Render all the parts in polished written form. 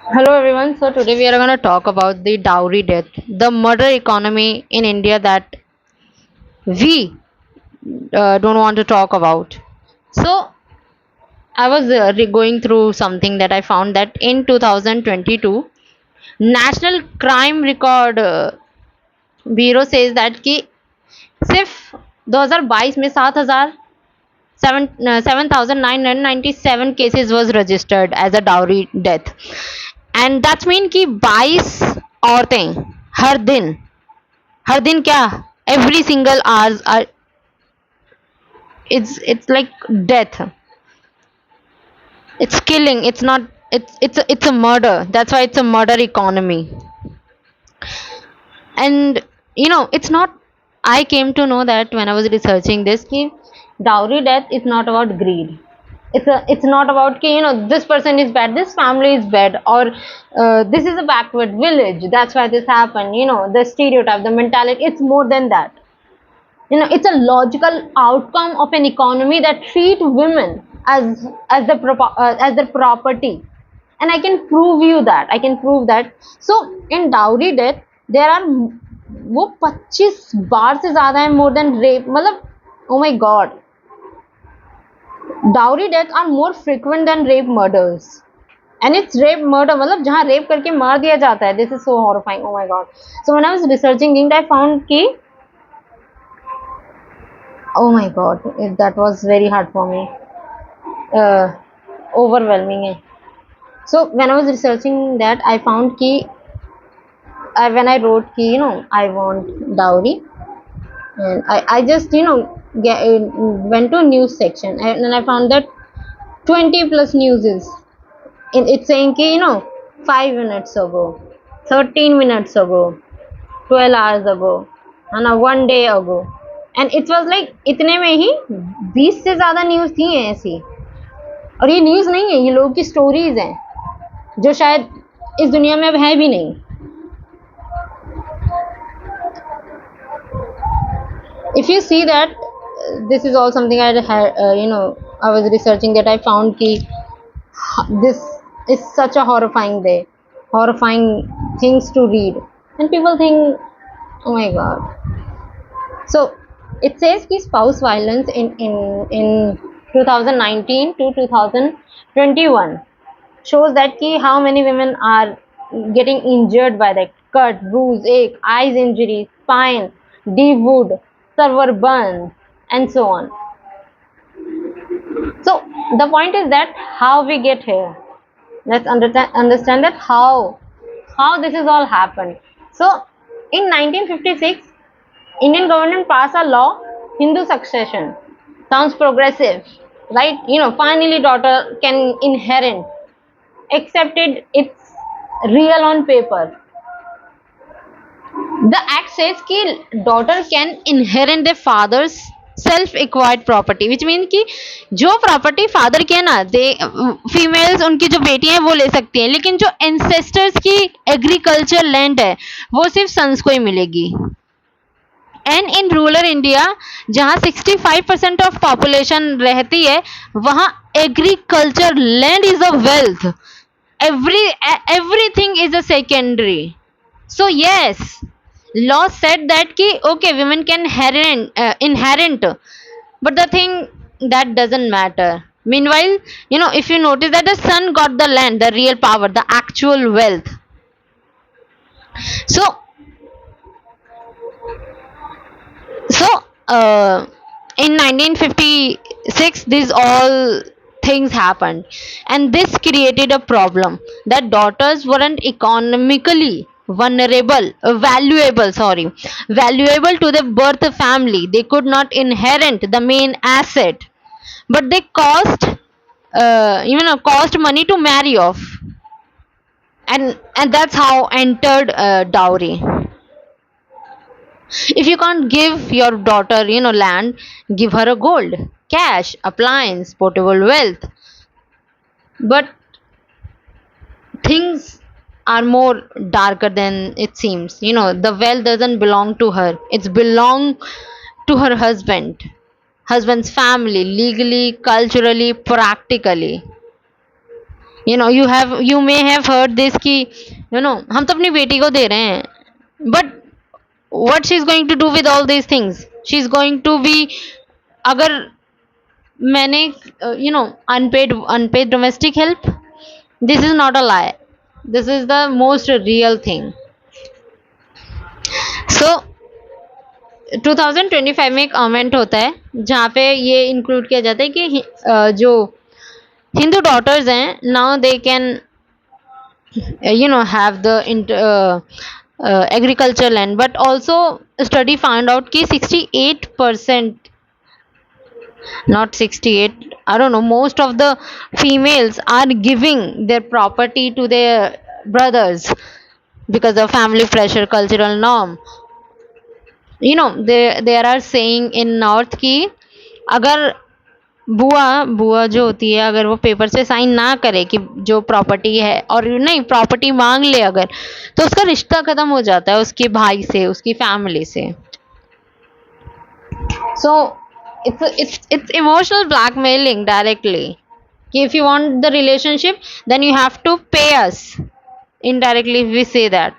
Hello everyone. So today we are going to talk about the dowry death, the murder economy in India that we don't want to talk about. So I was going through something that I found that in 2022, National Crime Record Bureau says that कि सिर्फ 2022 में 7,997 cases was registered as a dowry death, and that's mean कि 22 औरतें हर दिन हर दिन क्या every single hours are it's like death. It's killing. It's not. It's a murder. That's why it's a murder economy. And it's not. I came to know that when I was researching this, कि dowry death is not about greed. It's not about कि this person is bad, this family is bad, or this is a backward village. That's why this happened. The stereotype, the mentality. It's more than that. It's a logical outcome of an economy that treat women as their property. And I can prove that. So in dowry death there are वो 25 बार से ज्यादा है, more than rape. मतलब oh my god, dowry deaths are more frequent than rape murders. And it's rape murder, मतलब जहाँ rape करके मार दिया जाता है. This is so horrifying. Oh my god. So when I was researching it, I found कि oh my god, that was very hard for me, uh, overwhelming. So when I was researching that, I found कि when I wrote कि I want dowry, and I just went to news section, and I found that 20 plus news is it's saying कि 5 minutes ago, 13 minutes ago, 12 hours ago, and 1 day ago. And it was like इतने में ही 20 से ज़्यादा news थी ऐसी. और ये news नहीं है, ये लोगों की स्टोरीज हैं जो शायद इस दुनिया में अब है भी नहीं. If you see that, this is all something I had, I was researching, that I found कि this is such a horrifying things to read, and people think, oh my god. So it says कि spouse violence in 2019 to 2021 shows that कि how many women are getting injured by that cut, bruise, ache, eyes injury, spine, deep wound, server burn, and so on. So the point is that how we get here. Let's understand that how this is all happened. So in 1956, Indian government passed a law, Hindu succession. Sounds progressive, right? Finally daughter can inherit, accepted it's real on paper. The act says कि daughter can inherit their father's self acquired property, which means कि जो property father की है ना, दे females उनकी जो बेटी हैं वो ले सकती हैं, लेकिन जो एंसेस्टर्स की एग्रीकल्चर लैंड है वो सिर्फ सन्स को ही मिलेगी. एंड इन रूरल इंडिया जहाँ 65% ऑफ पॉपुलेशन रहती है, वहाँ agriculture land is a wealth. Everything is a secondary. So yes, law said that ki okay, women can inherit, but the thing that doesn't matter. Meanwhile, if you notice that the son got the land, the real power, the actual wealth. So so in 1956 these all things happened, and this created a problem that daughters weren't economically valuable to the birth family. They could not inherit the main asset, but they cost money to marry off. And that's how entered dowry. If you can't give your daughter land, give her a gold, cash, appliance, portable wealth. But things are more darker than it seems. The wealth doesn't belong to her, it's belong to her husband's family, legally, culturally, practically. You may have heard this कि हम तो अपनी बेटी को दे रहे हैं, but what she's going to do with all these things? She's going to be, अगर मैंने unpaid domestic help, this is not a lie, this is the most real thing. So 2025 में एक अमेंडमेंट होता है जहाँ पे ये इंक्लूड किया जाता है कि जो हिंदू डॉटर्स हैं, now they can have the agriculture land, but also study found out कि 68%, not 68, I don't know, most of the females are giving their property to their brothers because of family pressure, cultural norm. There are saying in north कि अगर बुआ बुआ जो होती है, अगर वो पेपर से साइन ना करे कि जो प्रॉपर्टी है, और नहीं प्रॉपर्टी मांग ले अगर, तो उसका रिश्ता खत्म हो जाता है उसके भाई से, उसकी फैमिली से. सो it's emotional blackmailing directly कि if you want the relationship then you have to pay us indirectly, if we say that.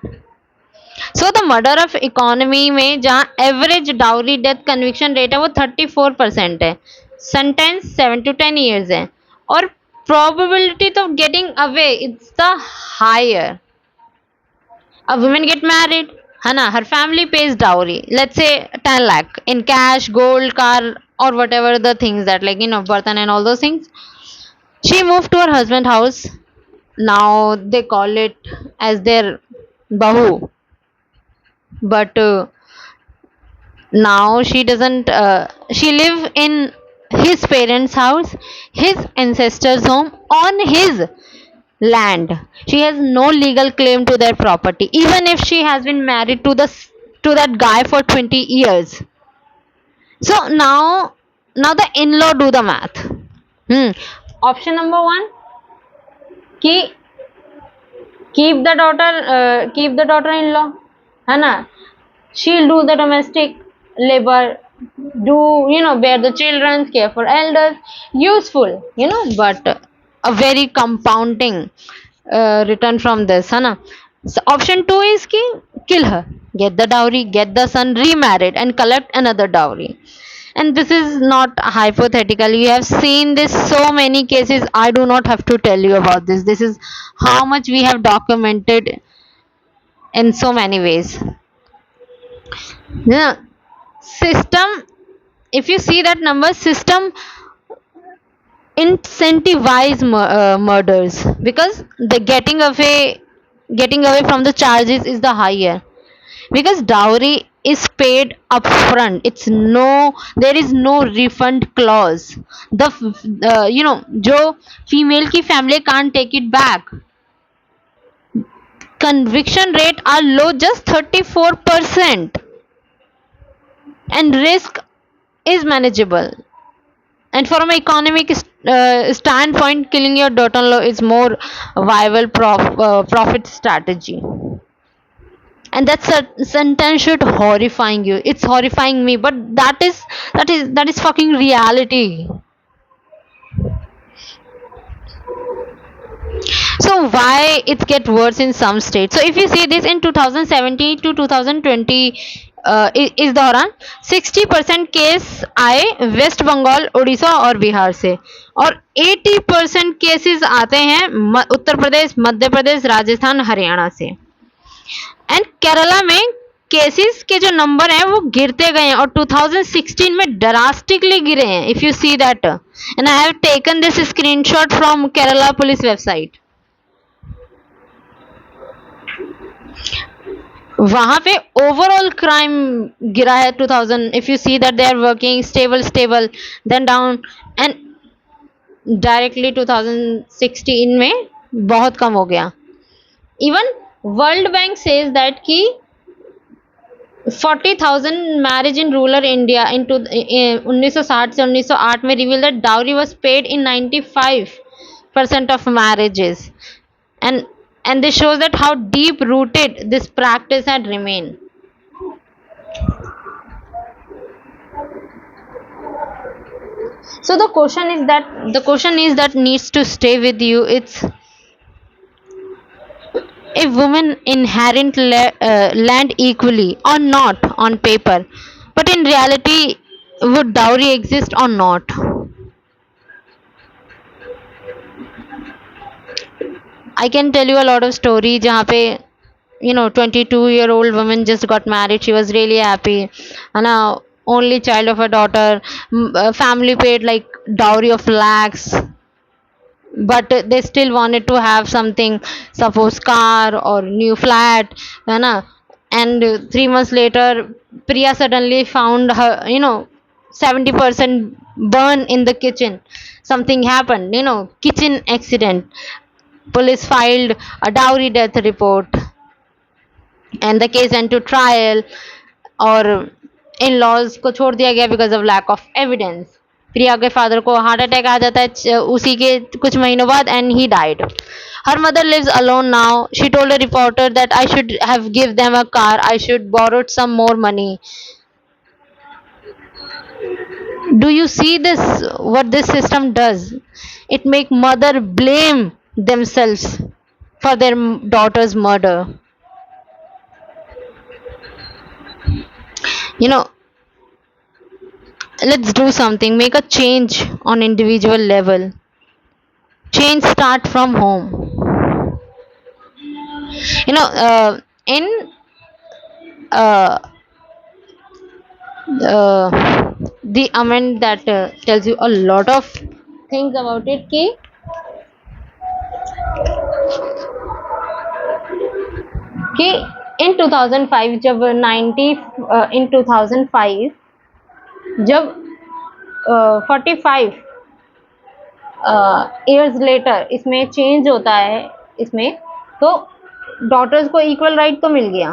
So the murder of economy में जहाँ average dowry death conviction rate है वो 34% है, sentence 7 to 10 years है, और probability of getting away it's the higher. A woman get married, है ना, her family pays dowry, let's say 10 lakh in cash, gold, car, or whatever the things that, like birth and all those things. She moved to her husband house, now they call it as their bahu, but now she doesn't she live in his parents house, his ancestors home, on his land. She has no legal claim to their property even if she has been married to that guy for 20 years. So now the in-law do the math. Option number 1, ki keep the daughter-in-law, है ना, she'll do the domestic labor, do bear the children, care for elders, useful, but a very compounding return from this, है ना. So option 2 is ki kill her, get the dowry, get the son remarried, and collect another dowry. And this is not hypothetical, you have seen this so many cases, I do not have to tell you about this. This is how much we have documented in so many ways. Yeah. System, if you see that number, system incentivize murders because the getting away from the charges is the higher, because dowry is paid upfront, it's no, there is no refund clause. The जो female की family can't take it back. Conviction rate are low, just 34%, and risk is manageable. And from an economic standpoint, killing your daughter-in-law is more viable profit strategy. And that sentence should horrifying you. It's horrifying me, but that is fucking reality. So why it get worse in some states? So if you see this in 2017 to 2020 इस दौरान 60% case आए waste Bengal, Orissa और बिहार से, और 80% cases आते हैं उत्तर प्रदेश, मध्य प्रदेश, राजस्थान, हरियाणा से. And Kerala में केसेस के जो नंबर हैं वो गिरते गए हैं और 2016 में ड्रास्टिकली गिरे हैं. If you see that, and I have taken this screenshot from Kerala police website. वहां पे ओवरऑल क्राइम गिरा है 2000. If you see that they are working stable then down, and directly 2016 में बहुत कम हो गया. Even world bank says that कि 40,000 marriage in rural India in 1960 से 1908 में reveal that dowry was paid in 95% of marriages, and this shows that how deep rooted this practice had remained. So the question is that needs to stay with you. It's if women inherit land equally or not on paper, but in reality, would dowry exist or not? I can tell you a lot of story जहाँ पे 22-year-old woman just got married. She was really happy, and only child of a daughter. Family paid like dowry of lakhs, but they still wanted to have something, suppose car or new flat, है ना? And 3 months later, Priya suddenly found her 70% burn in the kitchen. Something happened, kitchen accident. Police filed a dowry death report, and the case went to trial. और in laws को छोड़ दिया गया because of lack of evidence. Priya के father को heart attack आ जाता है उसी के कुछ महीनों बाद, and he died. Her mother lives alone now. She told a reporter that I should have give them a car, I should borrowed some more money. Do you see this? What this system does? It make mother blame themselves for their daughter's murder. You know, let's do something. Make a change on individual level. Change start from home. In uh, the amendment that tells you a lot of things about it. कि in 2005 जब 90 in 2005 जब 45 years later इसमें change होता है, इसमें तो daughters को equal right तो मिल गया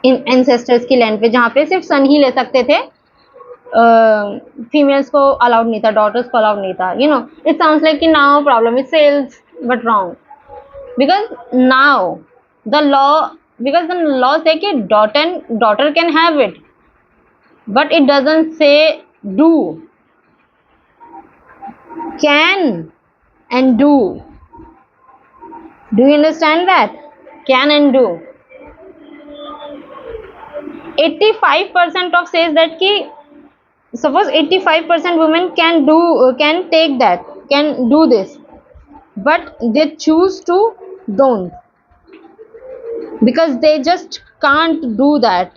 इन एंसेस्टर्स की लैंड पे, जहाँ पे सिर्फ सन ही ले सकते थे, फीमेल्स को अलाउड नहीं था, डॉटर्स को अलाउड नहीं था. इट साउंड्स लाइक कि now problem is sales, but wrong. Because now the law, because the law say कि daughter can have it, but it doesn't say do. Can and do you understand that? Can and do. 85% of says that कि suppose 85% women can take that, can do this, but they choose to don't, because they just can't do that.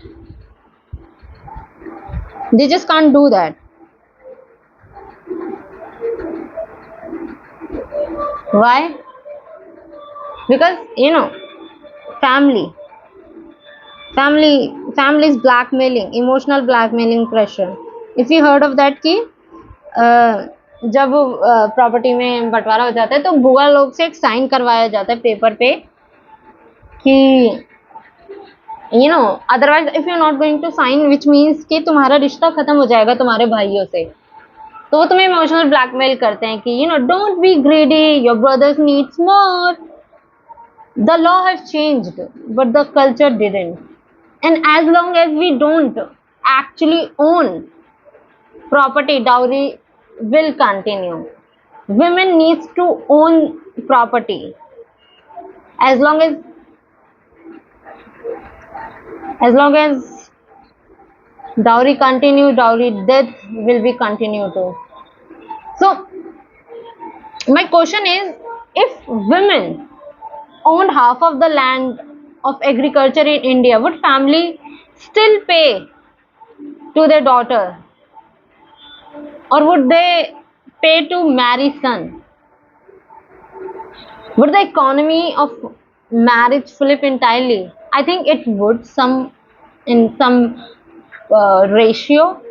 They just can't do that. Why? Because family family is blackmailing, emotional blackmailing pressure. If you heard of that कि जब property में बंटवारा हो जाता है तो बुआ लोग से एक साइन करवाया जाता है पेपर पे कि otherwise if you not going to sign, which means कि तुम्हारा रिश्ता खत्म हो जाएगा तुम्हारे भाइयों से. तो वो तुम्हें इमोशनल ब्लैकमेल करते हैं कि don't be greedy, your brothers needs more. The law has changed but the culture didn't. And as long as we don't actually own property, dowry will continue. Women needs to own property. As long as dowry continue, dowry death will be continue too. So my question is, if women owned half of the land of agriculture in India, would family still pay to their daughter, or would they pay to marry son? Would the economy of marriage flip entirely? I think it would, in some ratio,